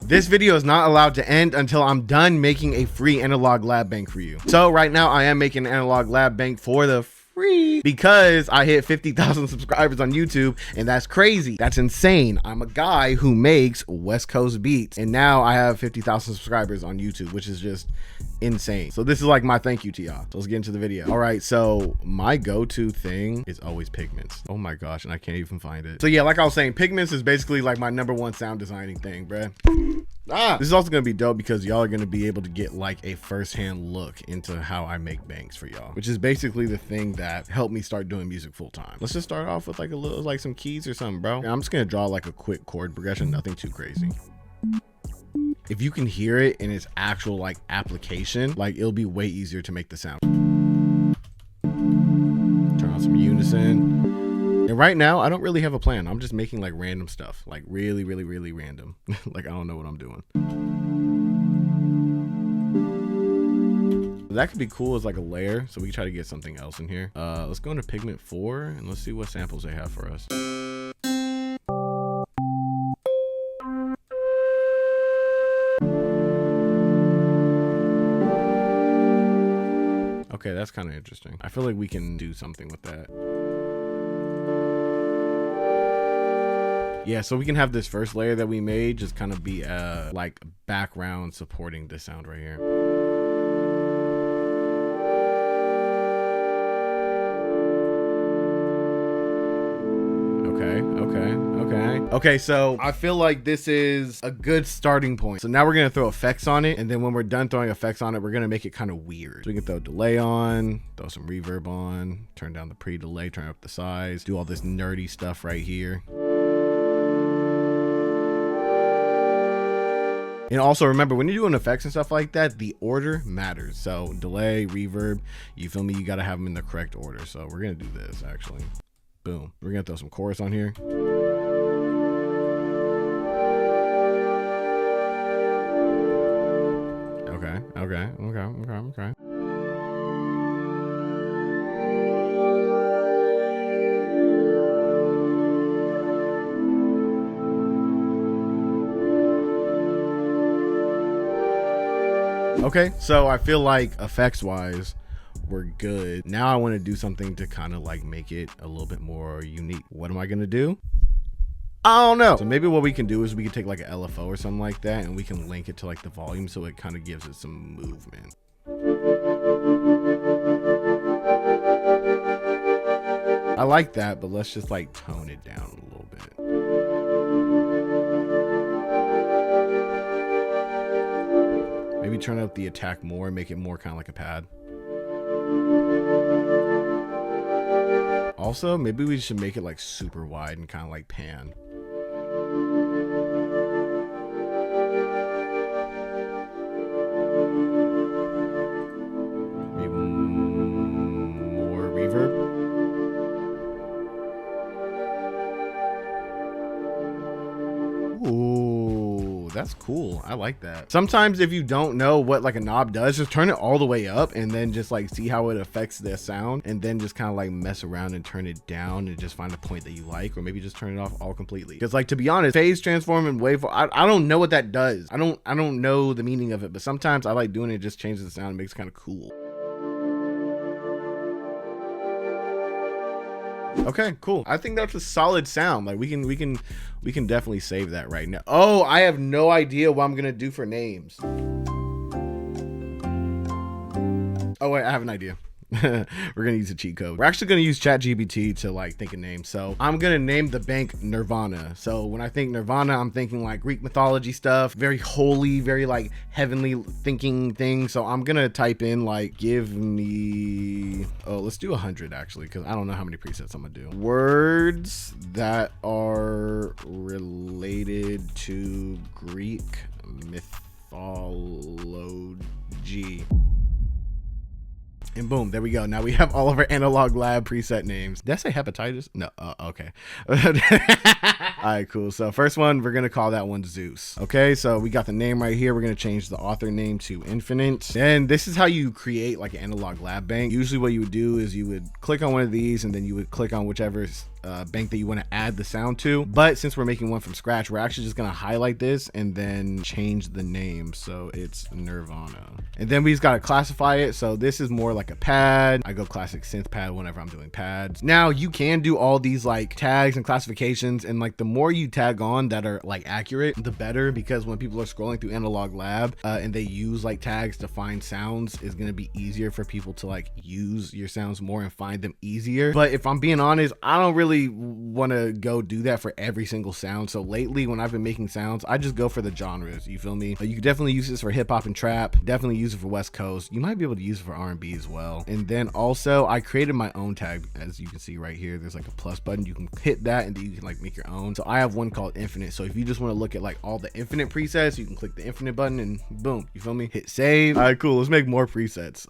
This video is not allowed to end until I'm done making a free analog lab bank for you. So right now I am making an analog lab bank for the free because I hit 50,000 subscribers on YouTube, and that's crazy. That's insane. I'm a guy who makes West Coast beats, and now I have 50,000 subscribers on YouTube, which is just insane. So this is like my thank you to y'all. So let's get into the video. All right, so my go-to thing is always pigments. Oh my gosh, and I can't even find it. So yeah, like I was saying, pigments is basically like my #1 sound designing thing, bruh. This is also gonna be dope because y'all are gonna be able to get like a first-hand look into how I make banks for y'all, which is basically the thing that helped me start doing music full time. Let's just start off with like a little, like some keys or something, bro. I'm just gonna draw like a quick chord progression, nothing too crazy. If you can hear it in its actual like application, like it'll be way easier to make the sound. Turn on some unison. And right now, I don't really have a plan. I'm just making like random stuff, like really random. Like I don't know what I'm doing. That could be cool as like a layer, so we can try to get something else in here. Let's go into Pigment 4 and let's see what samples they have for us. Okay, that's kind of interesting. I feel like we can do something with that. Yeah, so we can have this first layer that we made just kind of be like background supporting this sound right here. Okay, so I feel like this is a good starting point. So now we're gonna throw effects on it, and then when we're done throwing effects on it, we're gonna make it kind of weird. So we can throw delay on, throw some reverb on, turn down the pre-delay, turn up the size, do all this nerdy stuff right here. And also remember, when you're doing effects and stuff like that, the order matters. So delay, reverb, you feel me? You gotta have them in the correct order. So we're gonna do this actually. Boom. We're gonna throw some chorus on here. Okay. Okay, so I feel like effects wise, we're good. Now I want to do something to kind of like make it a little bit more unique. What am I gonna do? I don't know. So maybe what we can do is we can take like an LFO or something like that, and we can link it to like the volume so it kind of gives it some movement. I like that, but let's just like tone it down a little bit. Maybe turn up the attack more, make it more kind of like a pad. Also, maybe we should make it like super wide and kind of like pan. Maybe more reverb. Ooh, that's cool. I like that. Sometimes if you don't know what like a knob does, just turn it all the way up and then just like see how it affects the sound, and then just kind of like mess around and turn it down and just find a point that you like, or maybe just turn it off all completely. Because like, to be honest, phase transform and waveform, I don't know what that does. I don't know the meaning of it, but sometimes I like doing it. It just changes the sound and makes it kind of cool. Okay, cool. I think that's a solid sound. Like we can definitely save that right now. Oh, I have no idea what I'm gonna do for names. Oh wait, I have an idea. We're gonna use a cheat code. We're actually gonna use ChatGPT to like think of names. So I'm gonna name the bank Nirvana. So when I think Nirvana, I'm thinking like Greek mythology stuff, very holy, very like heavenly thinking thing. So I'm gonna type in like, give me, oh, let's do 100 actually, because I don't know how many presets I'm gonna do. Words that are related to Greek mythology. And boom, there we go. Now we have all of our analog lab preset names. Did I say hepatitis? No, okay. All right, cool. So first one, we're gonna call that one Zeus. Okay, so we got the name right here. We're gonna change the author name to Infinite. And this is how you create like an analog lab bank. Usually what you would do is you would click on one of these and then you would click on whichever bank that you want to add the sound to. But since we're making one from scratch, we're actually just gonna highlight this and then change the name, so it's Nirvana. And then we just gotta classify it. So this is more like a pad. I go classic synth pad whenever I'm doing pads. Now you can do all these like tags and classifications, and like the more you tag on that are like accurate, the better, because when people are scrolling through Analog Lab and they use like tags to find sounds, it's gonna be easier for people to like use your sounds more and find them easier. But if I'm being honest, I don't really want to go do that for every single sound. So lately when I've been making sounds, I just go for the genres, you feel me? You can definitely use this for hip hop and trap, definitely use it for West Coast. You might be able to use it for R&B as well. And then also I created my own tag. As you can see right here, there's like a plus button. You can hit that and then you can like make your own. So I have one called Infinite. So if you just want to look at like all the Infinite presets, you can click the Infinite button and boom, you feel me? Hit save. All right, cool. Let's make more presets.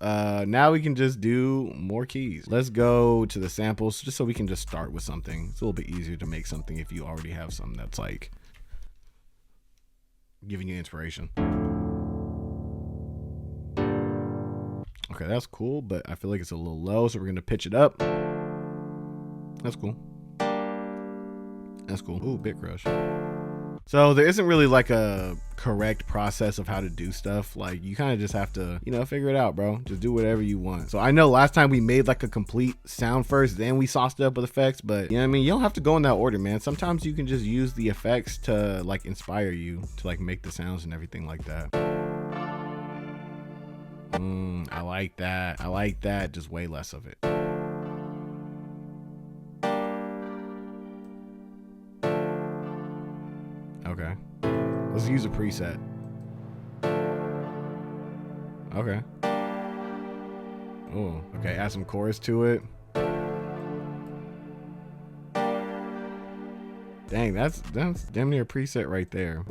Now we can just do more keys. Let's go to the samples just so we can just start with something. It's a little bit easier to make something if you already have something that's like giving you inspiration. Okay, that's cool, but I feel like it's a little low, so we're gonna pitch it up. That's cool. That's cool. Ooh, bit crush. So there isn't really like a correct process of how to do stuff. Like you kind of just have to, you know, figure it out, bro. Just do whatever you want. So I know last time we made like a complete sound first, then we sauced it up with effects, but you know what I mean? You don't have to go in that order, man. Sometimes you can just use the effects to like inspire you to like make the sounds and everything like that. I like that. I like that. Just way less of it. Okay. Let's use a preset. Okay. Oh, okay. Add some chorus to it. Dang, that's damn near a preset right there.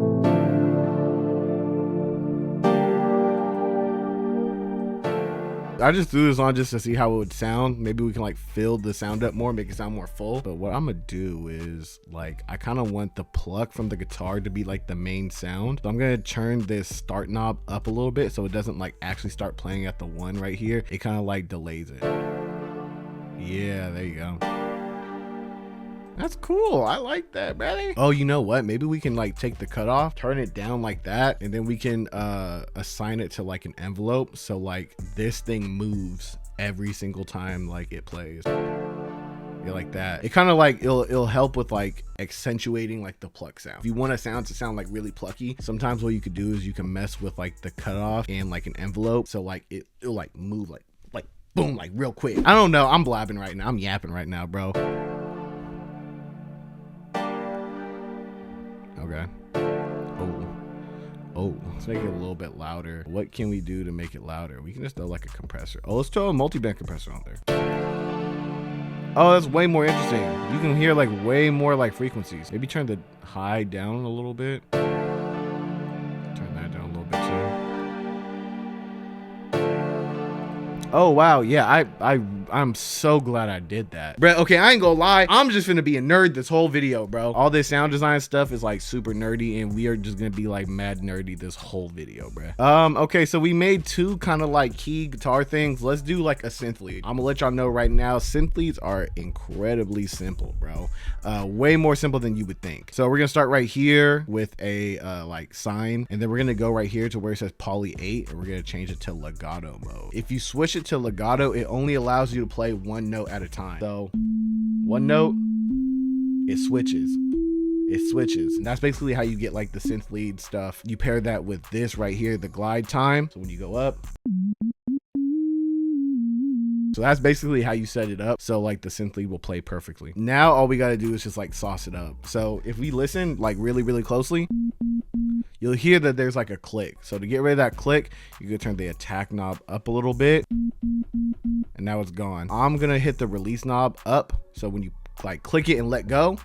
I just threw this on just to see how it would sound. Maybe we can like fill the sound up more, make it sound more full. But what I'm gonna do is like, I kind of want the pluck from the guitar to be like the main sound. So I'm gonna turn this start knob up a little bit so it doesn't like actually start playing at the one right here. It kind of like delays it. Yeah, there you go. That's cool. I like that, brother. Oh, you know what? Maybe we can like take the cutoff, turn it down like that, and then we can assign it to like an envelope. So like this thing moves every single time like it plays. Yeah, like that. It kind of like it'll help with like accentuating like the pluck sound. If you want a sound to sound like really plucky, sometimes what you could do is you can mess with like the cutoff and like an envelope. So like it'll like move like boom, like real quick. I don't know. I'm blabbing right now. I'm yapping right now, bro. Okay. Oh, let's make it a little bit louder. What can we do to make it louder? We can just throw like a compressor. Oh, let's throw a multi-band compressor on there. Oh, that's way more interesting. You can hear like way more like frequencies. Maybe turn the high down a little bit. Turn that down a little bit too. Oh wow, yeah, I'm so glad I did that, bro. Okay, I ain't gonna lie, I'm just gonna be a nerd this whole video, bro. All this sound design stuff is like super nerdy, and we are just gonna be like mad nerdy this whole video, bro. Okay, so we made two kind of like key guitar things. Let's do like a synth lead. I'm gonna let y'all know right now, synth leads are incredibly simple, bro. Way more simple than you would think. So we're gonna start right here with a like sine, and then we're gonna go right here to where it says poly 8, and we're gonna change it to legato mode. If you switch it to legato, it only allows you to play one note at a time. So one note, it switches. And that's basically how you get like the synth lead stuff. You pair that with this right here, the glide time. So when you go up, so that's basically how you set it up. So like the synth lead will play perfectly. Now all we got to do is just like sauce it up. So if we listen like really closely, you'll hear that there's like a click. So to get rid of that click, you can turn the attack knob up a little bit, and now it's gone. I'm gonna hit the release knob up, so when you like click it and let go,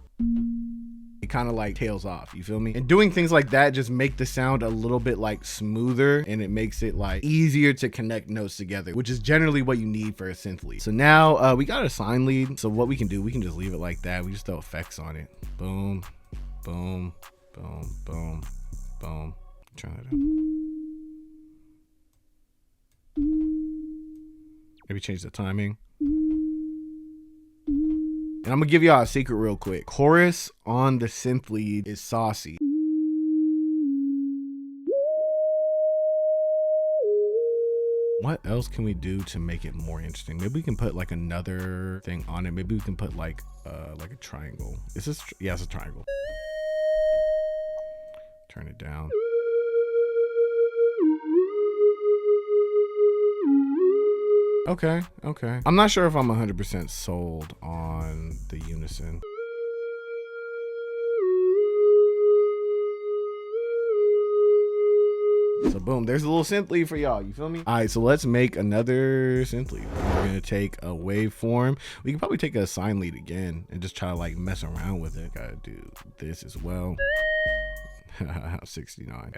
it kind of like tails off, you feel me? And doing things like that just make the sound a little bit like smoother, and it makes it like easier to connect notes together, which is generally what you need for a synth lead. So now we got a sine lead. So what we can do, we can just leave it like that. We just throw effects on it. Boom, Boom, boom, boom, boom. Turn that up. Maybe change the timing. And I'm gonna give y'all a secret real quick. Chorus on the synth lead is saucy. What else can we do to make it more interesting? Maybe we can put like another thing on it. Maybe we can put like a triangle. Is this? Yeah, it's a triangle. Turn it down. Okay, okay. I'm not sure if I'm 100% sold on the unison. So boom, there's a little synth lead for y'all, you feel me? All right, so let's make another synth lead. We're gonna take a waveform. We can probably take a sine lead again and just try to like mess around with it. Gotta do this as well. 69.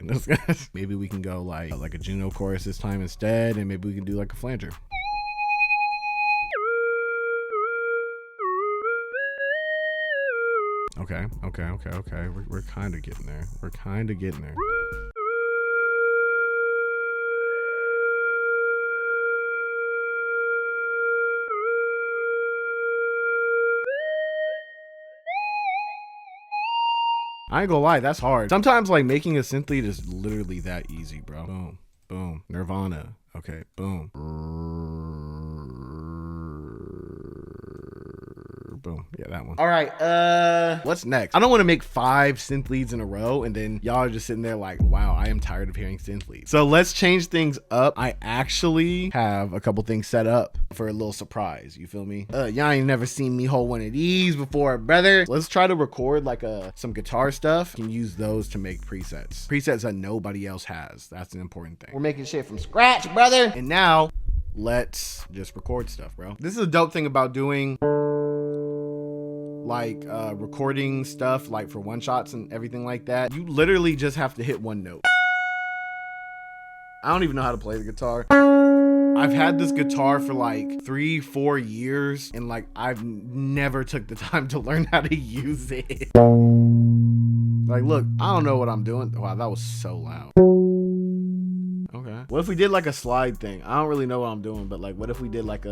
Maybe we can go like a Juno chorus this time instead, and maybe we can do like a flanger. Okay. We're kind of getting there. We're kind of getting there. I ain't gonna lie, that's hard. Sometimes like making a synth lead is literally that easy, bro. Boom, boom, Nirvana. Okay, boom. Boom. Yeah, that one. All right, what's next? I don't want to make 5 synth leads in a row and then y'all are just sitting there like, wow, I am tired of hearing synth leads. So let's change things up. I actually have a couple things set up for a little surprise. You feel me? Y'all ain't never seen me hold one of these before, brother. Let's try to record like some guitar stuff. You can use those to make presets that nobody else has. That's an important thing. We're making shit from scratch, brother. And now let's just record stuff, bro. This is a dope thing about doing like recording stuff like for one shots and everything like that. You literally just have to hit one note. I don't even know how to play the guitar. I've had this guitar for like 3-4 years and like I've never took the time to learn how to use it. Like, look, I don't know what I'm doing. Wow, that was so loud. Okay. What if we did like a slide thing? I don't really know what I'm doing, but like, what if we did like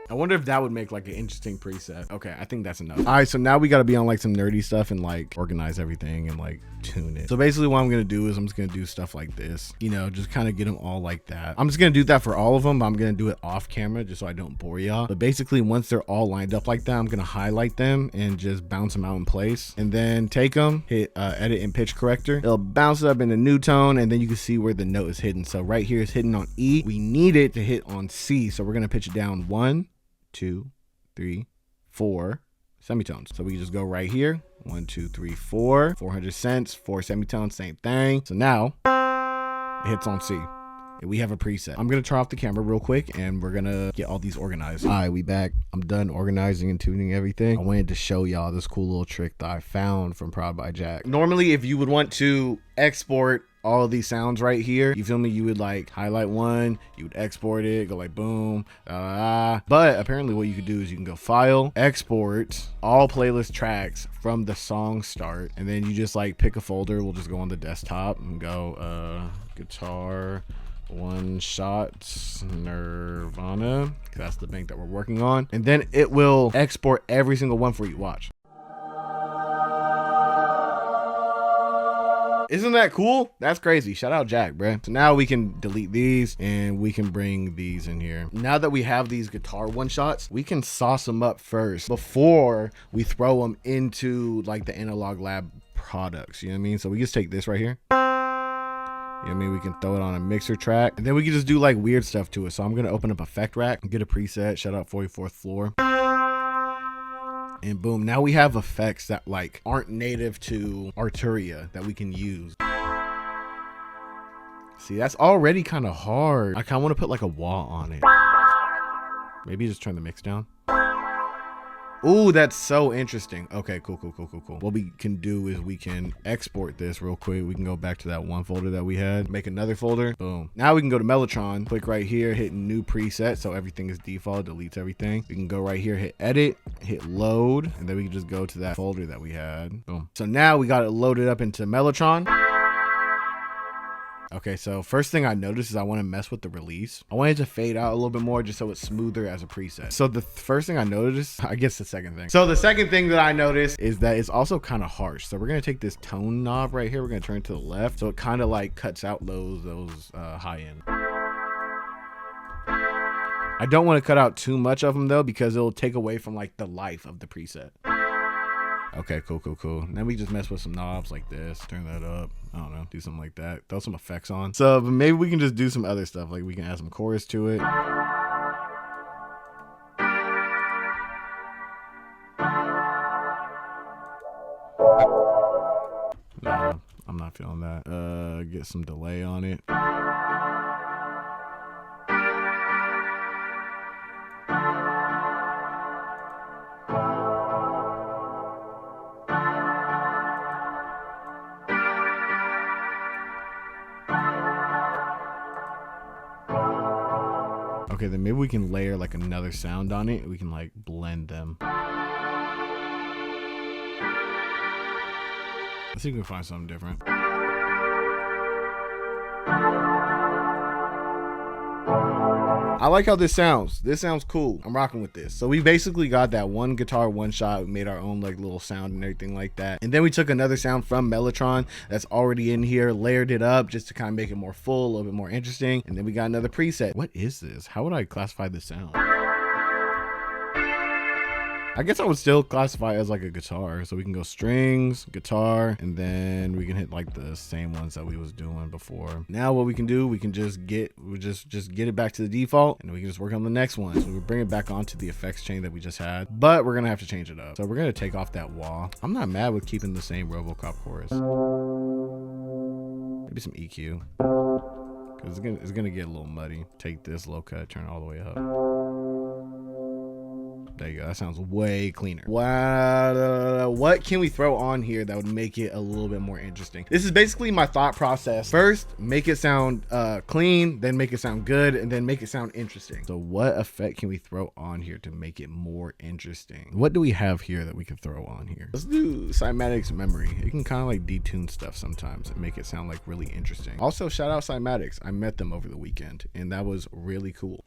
I wonder if that would make like an interesting preset. Okay, I think that's enough. All right, so now we got to be on like some nerdy stuff and like organize everything and like tune it. So basically what I'm gonna do is I'm just gonna do stuff like this, you know, just kind of get them all like that. I'm just gonna do that for all of them, but I'm gonna do it off camera just so I don't bore y'all. But basically once they're all lined up like that, I'm gonna highlight them and just bounce them out in place and then take them, hit edit and pitch corrector. It'll bounce it up in a new tone and then you can see where the note is hidden. So right here is hidden on E. We need it to hit on C. So we're gonna pitch it down 1, 2, 3, 4 semitones. So we can just go right here. 1, 2, 3, 4. 400 cents, 4 semitones, same thing. So now it hits on C. And we have a preset. I'm gonna turn off the camera real quick and we're gonna get all these organized. All right, we back. I'm done organizing and tuning everything. I wanted to show y'all this cool little trick that I found from Prod by Jack. Normally, if you would want to export all of these sounds right here, you feel me, you would like highlight one, you would export it, go like boom, but apparently what you could do is you can go file, export all playlist tracks from the song start, and then you just like pick a folder. We'll just go on the desktop and go guitar one shot Nirvana, because that's the bank that we're working on, and then it will export every single one for you. Watch. Isn't that cool? That's crazy. Shout out Jack, bruh. So now we can delete these and we can bring these in here. Now that we have these guitar one shots, we can sauce them up first before we throw them into like the Analog Lab products. You know what I mean? So we just take this right here. You know what I mean? We can throw it on a mixer track and then we can just do like weird stuff to it. So I'm going to open up Effect Rack and get a preset. Shout out 44th Floor. And boom, now we have effects that like aren't native to Arturia that we can use. See, that's already kind of hard. I kind of want to put like a wah on it. Maybe just turn the mix down. Ooh, that's so interesting. Okay, cool. What we can do is we can export this real quick. We can go back to that one folder that we had, make another folder. Boom. Now we can go to Mellotron, click right here, hit new preset. So everything is default, deletes everything. We can go right here, hit edit, hit load, and then we can just go to that folder that we had. Boom. So now we got it loaded up into Mellotron. Okay, so first thing I noticed is I want to mess with the release. I want it to fade out a little bit more just so it's smoother as a preset. So the first thing I noticed, I guess the second thing. So the second thing that I noticed is that it's also kind of harsh. So we're going to take this tone knob right here. We're going to turn it to the left. So it kind of like cuts out those high end. I don't want to cut out too much of them though, because it'll take away from like the life of the preset. Okay, cool. Then we just mess with some knobs like this, turn that up. I don't know, do something like that. Throw some effects on. So but maybe we can just do some other stuff. Like we can add some chorus to it. No, I'm not feeling that. Get some delay on it. Okay, then maybe we can layer like another sound on it. We can like blend them. Let's see if we can find something different. I like how this sounds. This sounds cool. I'm rocking with this. So we basically got that one guitar, one shot. We made our own like little sound and everything like that. And then we took another sound from Mellotron that's already in here, layered it up just to kind of make it more full, a little bit more interesting. And then we got another preset. What is this? How would I classify this sound? I guess I would still classify it as like a guitar. So we can go strings, guitar, and then we can hit like the same ones that we was doing before. Now what we can do, we can just get it back to the default, and we can just work on the next one. So we bring it back onto the effects chain that we just had, but we're gonna have to change it up. So we're gonna take off that wah. I'm not mad with keeping the same RoboCop chorus. Maybe some EQ, because it's gonna get a little muddy. Take this low cut, turn it all the way up. There you go. That sounds way cleaner. Wow. What can we throw on here that would make it a little bit more interesting? This is basically my thought process. First, make it sound clean, then make it sound good, and then make it sound interesting. So what effect can we throw on here to make it more interesting? What do we have here that we can throw on here? Let's do Cymatics memory. It can kind of like detune stuff sometimes and make it sound like really interesting. Also, shout out Cymatics. I met them over the weekend, and that was really cool.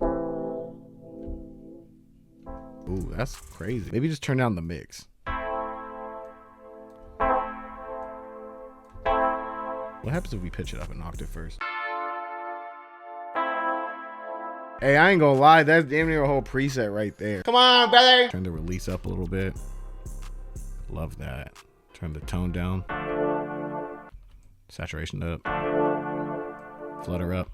Ooh, that's crazy. Maybe just turn down the mix. What happens if we pitch it up an octave first? Hey, I ain't gonna lie, that's damn near a whole preset right there. Come on, brother. Turn the release up a little bit. Love that. Turn the tone down. Saturation up. Flutter up.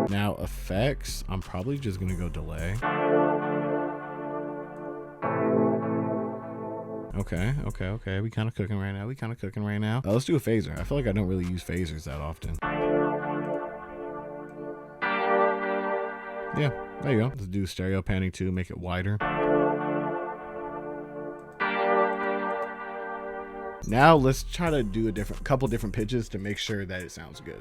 Now effects, I'm probably just gonna go delay. Okay. We kind of cooking right now. Let's do a phaser. I feel like I don't really use phasers that often. Yeah, there you go. Let's do stereo panning too, make it wider. Now let's try to do a couple different pitches to make sure that it sounds good.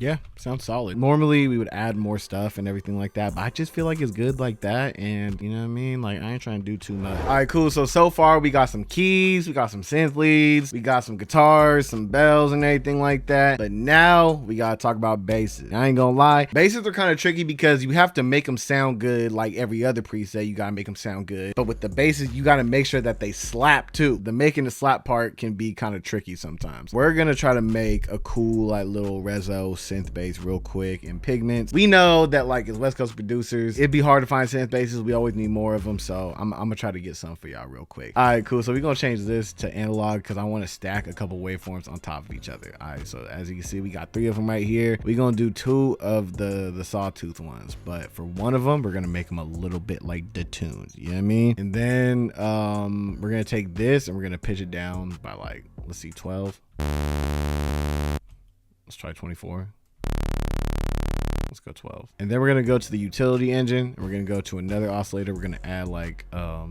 Yeah, sounds solid. Normally we would add more stuff and everything like that, but I just feel like it's good like that, and you know what I mean, like I ain't trying to do too much. All right, cool. So far we got some keys, we got some synth leads, we got some guitars, some bells and everything like that, but now we gotta talk about basses. I ain't gonna lie, basses are kind of tricky because you have to make them sound good. Like every other preset, you gotta make them sound good, but with the basses you gotta make sure that they slap too. The making the slap part can be kind of tricky sometimes. We're gonna try to make a cool like little rezo synth bass real quick in Pigments. We know that like as West Coast producers, it'd be hard to find synth basses. We always need more of them, so I'm gonna try to get some for y'all real quick. All right, cool. So we're gonna change this to analog because I want to stack a couple waveforms on top of each other. All right, so as you can see, we got 3 of them right here. We're gonna do 2 of the sawtooth ones, but for one of them, we're gonna make them a little bit like detuned. You know what I mean? And then we're gonna take this and we're gonna pitch it down by like, let's see, 12. Let's try 24. Let's go 12. And then we're gonna go to the utility engine and we're gonna go to another oscillator. We're gonna add like a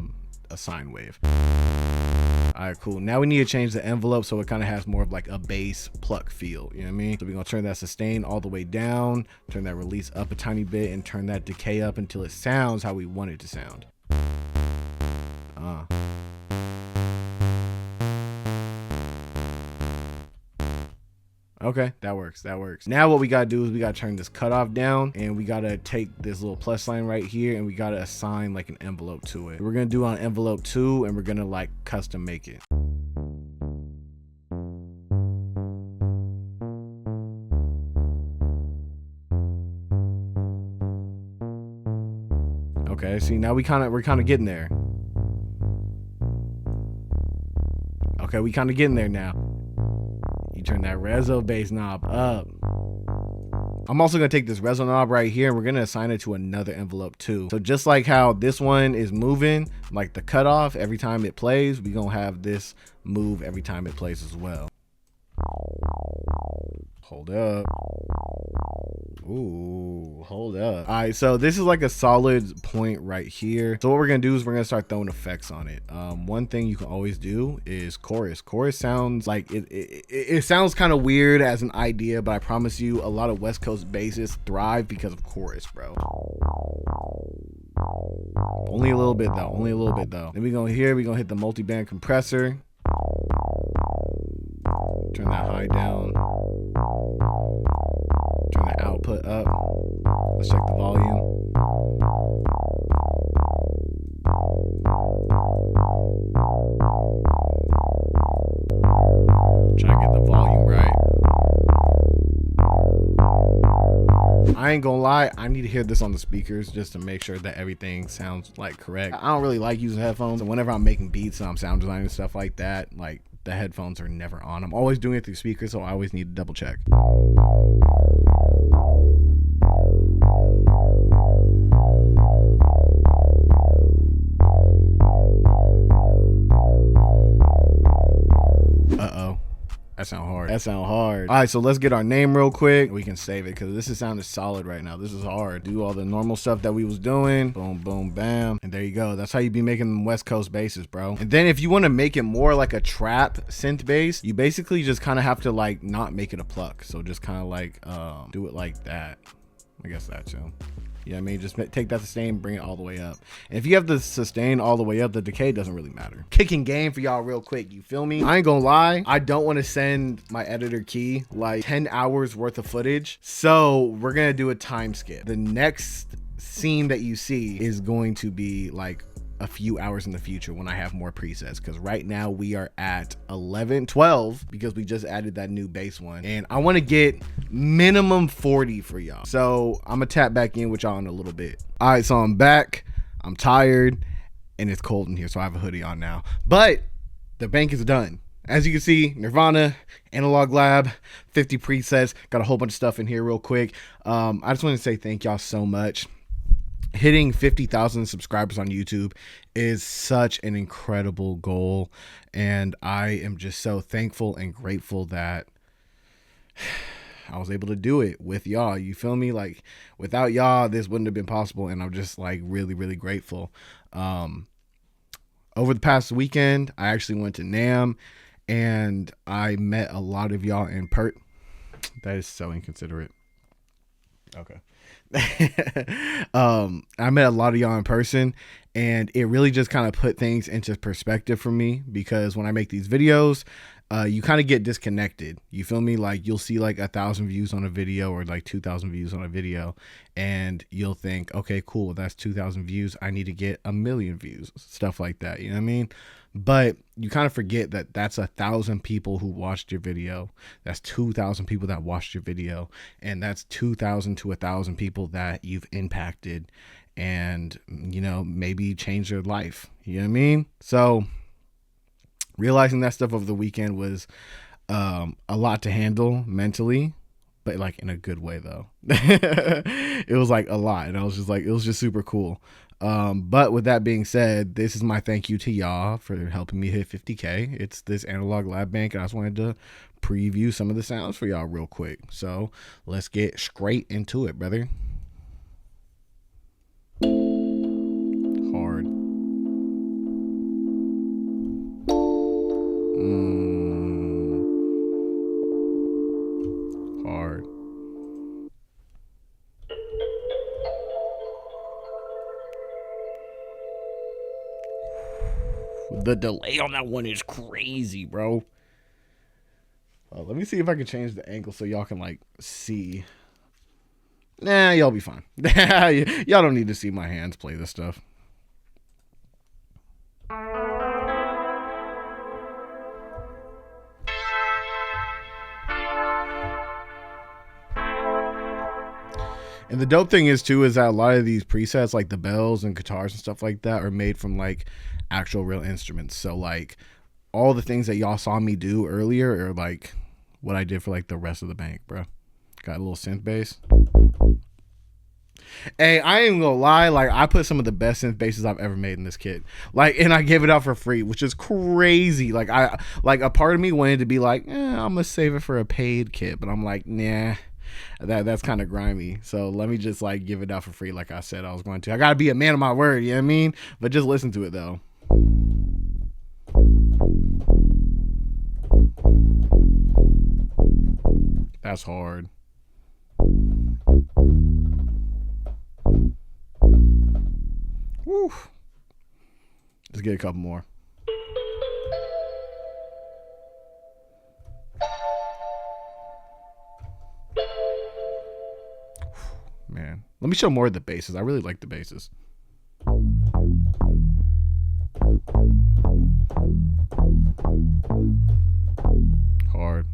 sine wave. All right, cool. Now we need to change the envelope so it kind of has more of like a bass pluck feel. You know what I mean? So we're gonna turn that sustain all the way down, turn that release up a tiny bit, and turn that decay up until it sounds how we want it to sound. Okay, that works. Now what we gotta do is we gotta turn this cutoff down and we gotta take this little plus sign right here and we gotta assign like an envelope to it. We're gonna do on envelope 2 and we're gonna like custom make it. Okay, see, now we're kind of getting there. Okay, we kind of getting there now. You turn that reso bass knob up. I'm also gonna take this reso knob right here and we're gonna assign it to another envelope too. So just like how this one is moving, like the cutoff every time it plays, we're gonna have this move every time it plays as well. Hold up. Ooh, hold up. All right, so this is like a solid point right here. So what we're gonna do is we're gonna start throwing effects on it. One thing you can always do is chorus. Chorus sounds like it sounds kind of weird as an idea, but I promise you a lot of West Coast bassists thrive because of chorus, bro. Only a little bit though, only a little bit though. Then we're gonna hit the multi-band compressor. Turn that high down. Turn the output up. Let's check the volume. Try to get the volume right. I ain't gonna lie, I need to hear this on the speakers just to make sure that everything sounds like correct. I don't really like using headphones, and whenever I'm making beats and I'm sound designing and stuff like that, like the headphones are never on. I'm always doing it through speakers, so I always need to double check. Uh-oh. That sound hard. That sound hard. All right, so let's get our name real quick. We can save it because this is sounding solid right now. This is hard. Do all the normal stuff that we was doing. Boom, boom, bam. And there you go. That's how you be making them West Coast basses, bro. And then if you want to make it more like a trap synth bass, you basically just kind of have to like not make it a pluck. So just kind of like do it like that. I guess that too. You know what I mean? Just take that sustain, bring it all the way up. And if you have the sustain all the way up, the decay doesn't really matter. Kicking game for y'all real quick. You feel me? I ain't gonna lie. I don't want to send my editor Key like 10 hours worth of footage. So we're going to do a time skip. The next scene that you see is going to be like a few hours in the future when I have more presets, because right now we are at 11-12 because we just added that new bass one and I want to get minimum 40 for y'all. So I'm gonna tap back in with y'all in a little bit. All right, so I'm back. I'm tired and it's cold in here, so I have a hoodie on now, but the bank is done. As you can see, Nirvana, Analog Lab, 50 presets, got a whole bunch of stuff in here real quick. I just want to say thank y'all so much. Hitting 50,000 subscribers on YouTube is such an incredible goal, and I am just so thankful and grateful that I was able to do it with y'all. You feel me? Like without y'all, this wouldn't have been possible, and I'm just like really, really grateful. Over the past weekend, I actually went to NAMM, and I met a lot of y'all in That is so inconsiderate. Okay. I met a lot of y'all in person, and it really just kind of put things into perspective for me, because when I make these videos, you kind of get disconnected. You feel me? Like you'll see like 1,000 views on a video or like 2,000 views on a video, and you'll think, okay, cool, that's 2,000 views. I need to get 1,000,000 views, stuff like that. You know what I mean? But you kind of forget that that's 1,000 people who watched your video. That's 2,000 people that watched your video, and that's 2,000 to 1,000 people that you've impacted, and you know, maybe change their life. You know what I mean? So realizing that stuff over the weekend was a lot to handle mentally, but like in a good way though. It was like a lot, and I was just like, it was just super cool. But with that being said, this is my thank you to y'all for helping me hit 50K. It's this analog lab bank, and I just wanted to preview some of the sounds for y'all real quick. So let's get straight into it, brother. Hard. Hard. The delay on that one is crazy, bro. Let me see if I can change the angle so y'all can like see. Nah, y'all be fine. Y'all don't need to see my hands play this stuff. And the dope thing is too is that a lot of these presets, like the bells and guitars and stuff like that, are made from like actual real instruments. So like all the things that y'all saw me do earlier are like what I did for like the rest of the bank, bro. Got a little synth bass. Hey, I ain't gonna lie, like I put some of the best synth basses I've ever made in this kit. Like, and I gave it out for free, which is crazy. Like a part of me wanted to be like, I'm gonna save it for a paid kit, but I'm like, nah. That's kind of grimy, so let me just like give it out for free like I said I was going to. I gotta be a man of my word, you know what I mean? But just listen to it though. That's hard. Woo. Let's get a couple more. Man, let me show more of the basses. I really like the basses. Hard.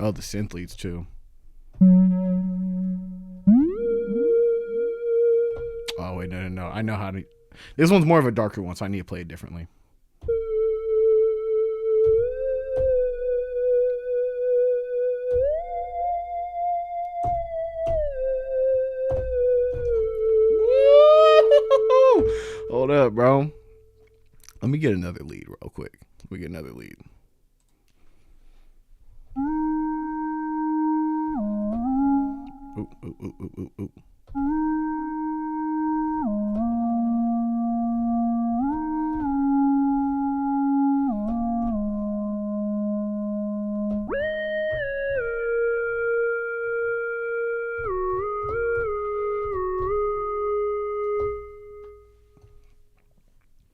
Oh, the synth leads too. Oh wait, no. I know how to. This one's more of a darker one, so I need to play it differently. Hold up, bro. Let me get another lead real quick. Let me get another lead. Ooh.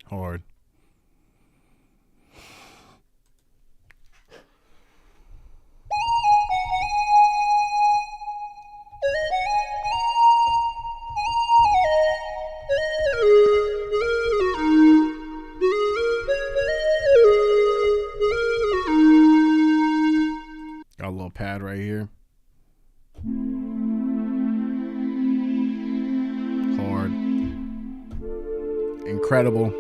Hard. Got a little pad right here. Hard. Incredible.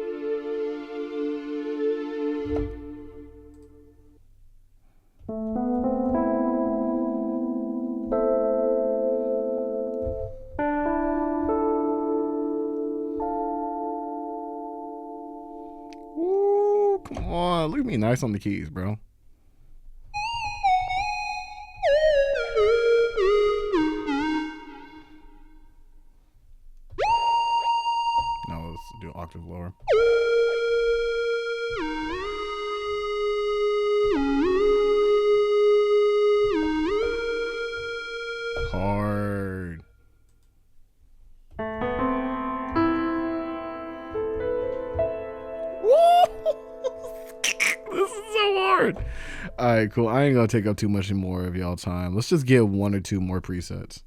Ooh, come on. Look at me nice on the keys, bro. No, let's do an octave lower. Hard. This is so hard. All right, cool. I ain't gonna take up too much more of y'all time. Let's just get 1 or 2 more presets.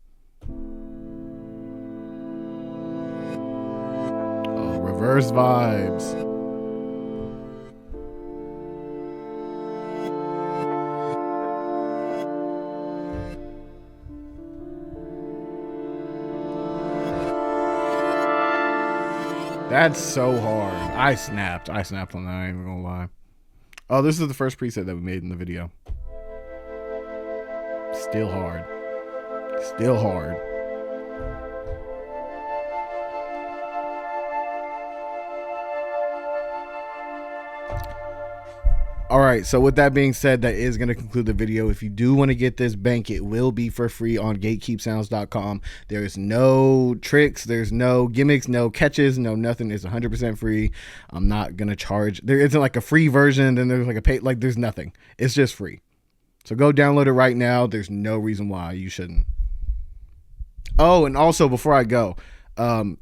Oh, reverse vibes. That's so hard. I snapped on that. I ain't even gonna lie. Oh, this is the first preset that we made in the video. Still hard. Still hard. All right, so with that being said, that is going to conclude the video. If you do want to get this bank, it will be for free on gatekeepsounds.com. There's no tricks, there's no gimmicks, no catches, no nothing. It's 100% free. I'm not going to charge. There isn't like a free version, then there's like a pay, like there's nothing. It's just free. So go download it right now. There's no reason why you shouldn't. Oh, and also before I go,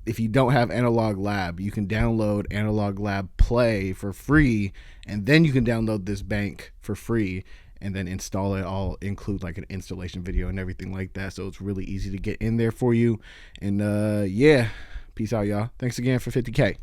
if you don't have Analog Lab, you can download Analog Lab Play for free, and then you can download this bank for free and then install it. I'll include like an installation video and everything like that, so it's really easy to get in there for you. And yeah, peace out, y'all. Thanks again for 50K.